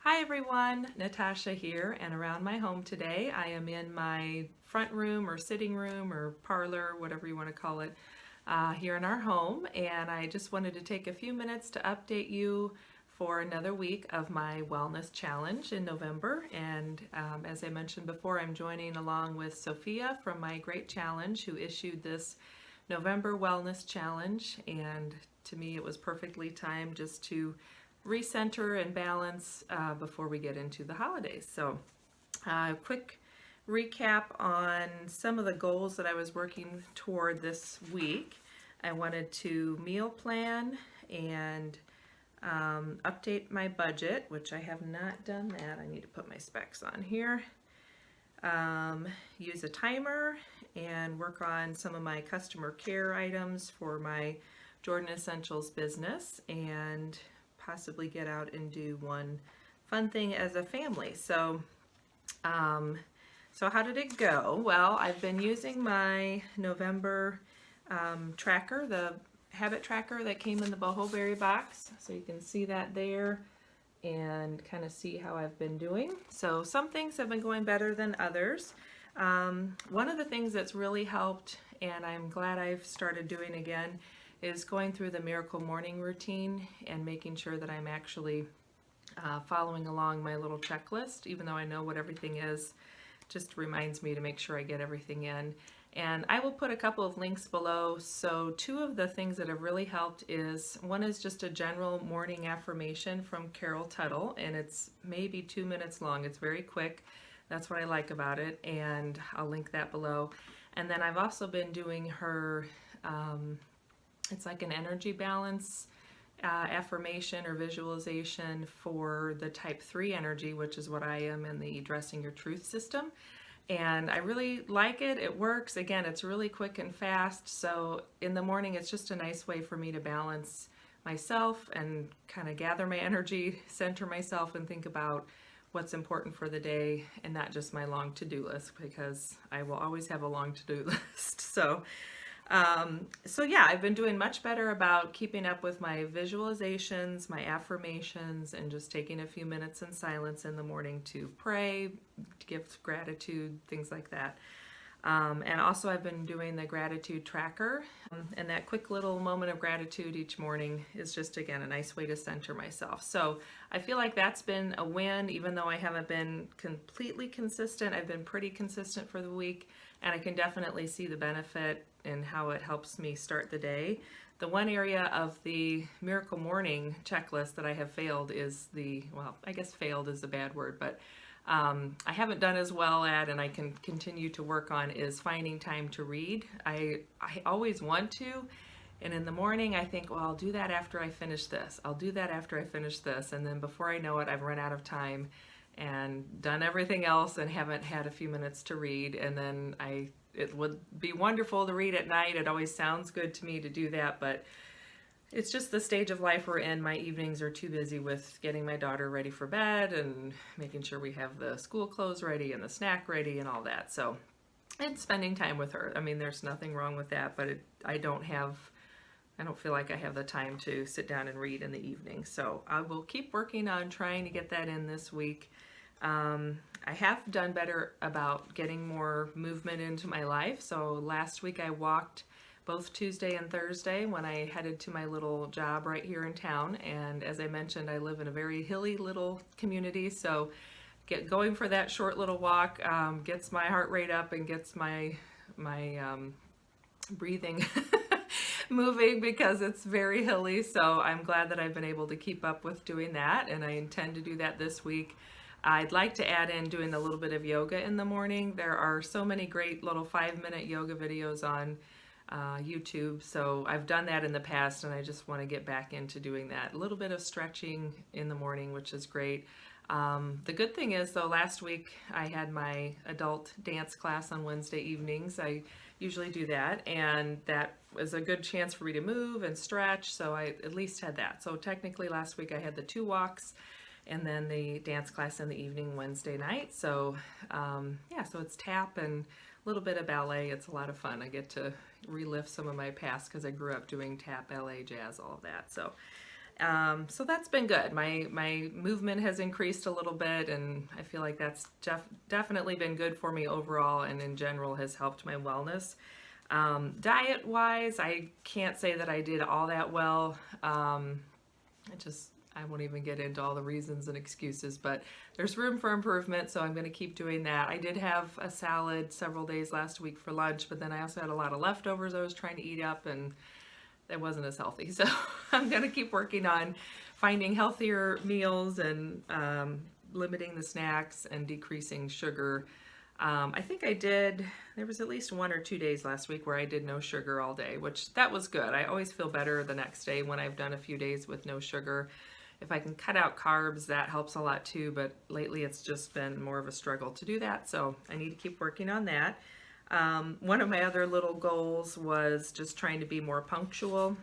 Hi everyone, Natasha here, and around my home today I am in my front room or sitting room or parlor, whatever you want to call it, here in our home, and I just wanted to take a few minutes to update you for another week of my wellness challenge in November. And as I mentioned before, I'm joining along with Sophia from my Great Challenge, who issued this November wellness challenge, and to me it was perfectly timed just to recenter and balance before we get into the holidays. So quick recap on some of the goals that I was working toward this week. I wanted to meal plan and update my budget, which I have not done that. I need to put my specs on here. Use a timer and work on some of my customer care items for my Jordan Essentials business, and possibly get out and do one fun thing as a family. So how did it go? Well, I've been using my November tracker, the habit tracker that came in the boho berry box. So you can see that there and kind of see how I've been doing. So some things have been going better than others. One of the things that's really helped, and I'm glad I've started doing again, is going through the Miracle Morning routine and making sure that I'm actually following along my little checklist, even though I know what everything is. Just reminds me to make sure I get everything in. And I will put a couple of links below. So two of the things that have really helped is, one is just a general morning affirmation from Carol Tuttle, and it's maybe 2 minutes long. It's very quick. That's what I like about it, and I'll link that below. And then I've also been doing her it's like an energy balance affirmation or visualization for the type 3 energy, which is what I am in the Dressing Your Truth system. And I really like it. It works. Again, it's really quick and fast. So in the morning, it's just a nice way for me to balance myself and kind of gather my energy, center myself, and think about what's important for the day, and not just my long to-do list, because I will always have a long to-do list. So yeah, I've been doing much better about keeping up with my visualizations, my affirmations, and just taking a few minutes in silence in the morning to pray, to give gratitude, things like that. And also I've been doing the gratitude tracker, and that quick little moment of gratitude each morning is just, again, a nice way to center myself. So I feel like that's been a win, even though I haven't been completely consistent. I've been pretty consistent for the week, and I can definitely see the benefit in how it helps me start the day. The one area of the Miracle Morning checklist that I have failed is well, I guess failed is a bad word, but I haven't done as well at, and I can continue to work on, is finding time to read. I always want to, and in the morning I think, well, I'll do that after I finish this. I'll do that after I finish this, and then before I know it, I've run out of time and done everything else and haven't had a few minutes to read. And then it would be wonderful to read at night. It always sounds good to me to do that, but it's just the stage of life we're in. My evenings are too busy with getting my daughter ready for bed and making sure we have the school clothes ready and the snack ready and all that. So, and spending time with her. I mean, there's nothing wrong with that, but I don't feel like I have the time to sit down and read in the evening. So I will keep working on trying to get that in this week. I have done better about getting more movement into my life. So last week I walked both Tuesday and Thursday when I headed to my little job right here in town. And as I mentioned, I live in a very hilly little community, so going for that short little walk gets my heart rate up and gets my breathing moving, because it's very hilly. So I'm glad that I've been able to keep up with doing that, and I intend to do that this week. I'd like to add in doing a little bit of yoga in the morning. There are so many great little 5-minute yoga videos on YouTube, so I've done that in the past, and I just want to get back into doing that. A little bit of stretching in the morning, which is great. The good thing is, though, last week I had my adult dance class on Wednesday evenings. I usually do that, and that was a good chance for me to move and stretch, so I at least had that. So technically last week I had the 2 walks and then the dance class in the evening Wednesday night. So yeah, so it's tap and a little bit of ballet. It's a lot of fun. I get to relive some of my past because I grew up doing tap, ballet, jazz, all of that. So So that's been good. My movement has increased a little bit, and I feel like that's definitely been good for me overall, and in general has helped my wellness. Diet wise, I can't say that I did all that well. I won't even get into all the reasons and excuses, but there's room for improvement, so I'm going to keep doing that. I did have a salad several days last week for lunch, but then I also had a lot of leftovers I was trying to eat up, and it wasn't as healthy. So I'm going to keep working on finding healthier meals and limiting the snacks and decreasing sugar. I think there was at least 1 or 2 days last week where I did no sugar all day, which that was good. I always feel better the next day when I've done a few days with no sugar. If I can cut out carbs, that helps a lot too, but lately it's just been more of a struggle to do that, so I need to keep working on that. One of my other little goals was just trying to be more punctual,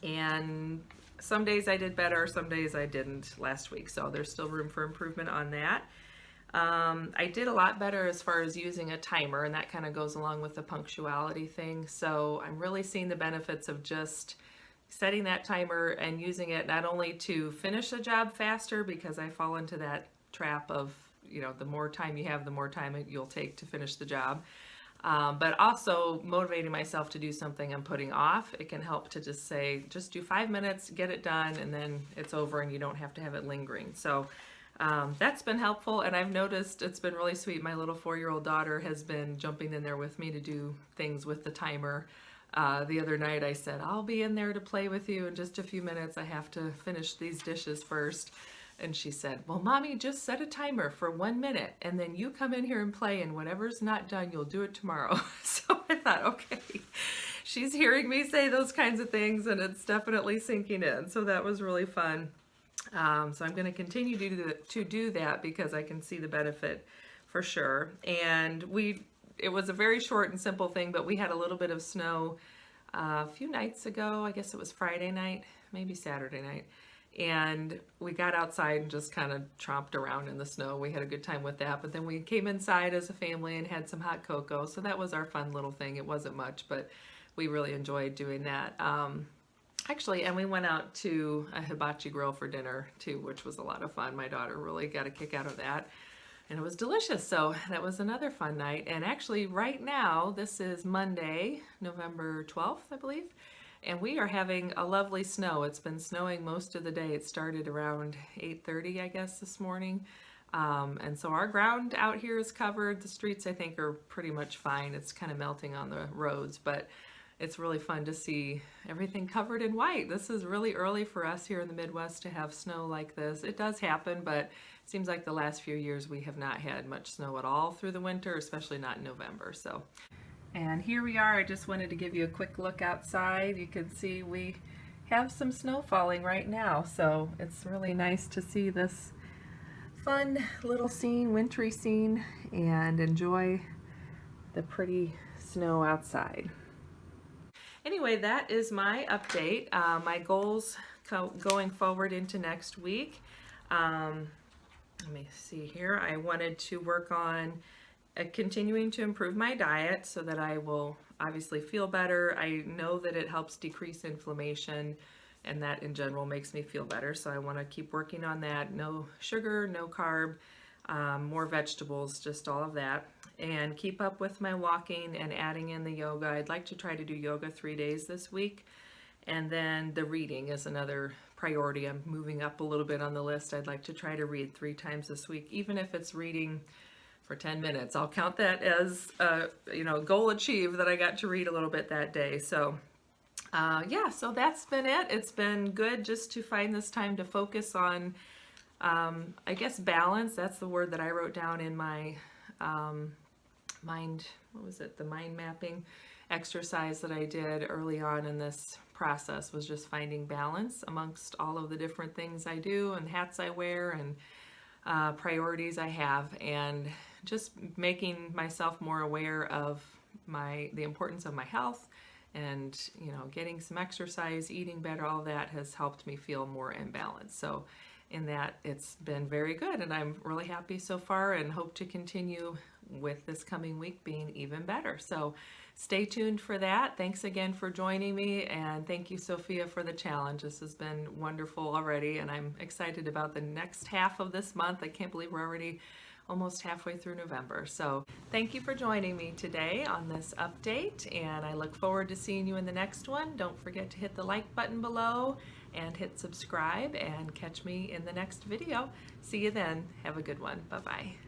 and some days I did better, some days I didn't last week, so there's still room for improvement on that. I did a lot better as far as using a timer, and that kind of goes along with the punctuality thing, so I'm really seeing the benefits of just setting that timer and using it not only to finish a job faster, because I fall into that trap of, the more time you have, the more time you'll take to finish the job. But also motivating myself to do something I'm putting off. It can help to just say, just do 5 minutes, get it done, and then it's over and you don't have to have it lingering. So that's been helpful, and I've noticed it's been really sweet. My little 4-year-old daughter has been jumping in there with me to do things with the timer. The other night I said, I'll be in there to play with you in just a few minutes. I have to finish these dishes first. And she said, well, Mommy, just set a timer for 1 minute, and then you come in here and play, and whatever's not done, you'll do it tomorrow. So I thought, okay, she's hearing me say those kinds of things, and it's definitely sinking in. So that was really fun. So I'm going to continue to do that because I can see the benefit for sure. And it was a very short and simple thing, but we had a little bit of snow a few nights ago. I guess it was Friday night, maybe Saturday night. And we got outside and just kind of tromped around in the snow. We had a good time with that. But then we came inside as a family and had some hot cocoa. So that was our fun little thing. It wasn't much, but we really enjoyed doing that. Actually, and we went out to a hibachi grill for dinner too, which was a lot of fun. My daughter really got a kick out of that. And it was delicious, so that was another fun night. And actually right now, this is Monday, November 12th, I believe, and we are having a lovely snow. It's been snowing most of the day. It started around 8:30, I guess, this morning. And so our ground out here is covered. The streets, I think, are pretty much fine. It's kind of melting on the roads, but it's really fun to see everything covered in white. This is really early for us here in the Midwest to have snow like this. It does happen, but it seems like the last few years we have not had much snow at all through the winter, especially not in November. So, and here we are. I just wanted to give you a quick look outside. You can see we have some snow falling right now, so it's really nice to see this fun little scene, wintry scene, and enjoy the pretty snow outside. Anyway, that is my update. My goals going forward into next week. Let me see here. I wanted to work on continuing to improve my diet so that I will obviously feel better. I know that it helps decrease inflammation, and that in general makes me feel better. So I want to keep working on that. No sugar, no carb, more vegetables, just all of that. And keep up with my walking and adding in the yoga. I'd like to try to do yoga 3 days this week. And then the reading is another priority. I'm moving up a little bit on the list. I'd like to try to read 3 times this week, even if it's reading for 10 minutes. I'll count that as a goal achieved that I got to read a little bit that day. So yeah, so that's been it. It's been good just to find this time to focus on, I guess, balance. That's the word that I wrote down in my the mind mapping exercise that I did early on in this process, was just finding balance amongst all of the different things I do and hats I wear and priorities I have, and just making myself more aware of the importance of my health, and getting some exercise, eating better. All that has helped me feel more in balance. So in that, it's been very good, and I'm really happy so far and hope to continue with this coming week being even better. So stay tuned for that. Thanks again for joining me, and thank you, Sophia, for the challenge. This has been wonderful already, and I'm excited about the next half of this month. I can't believe we're already almost halfway through November. So thank you for joining me today on this update, and I look forward to seeing you in the next one. Don't forget to hit the like button below and hit subscribe, and catch me in the next video. See you then. Have a good one. Bye-bye.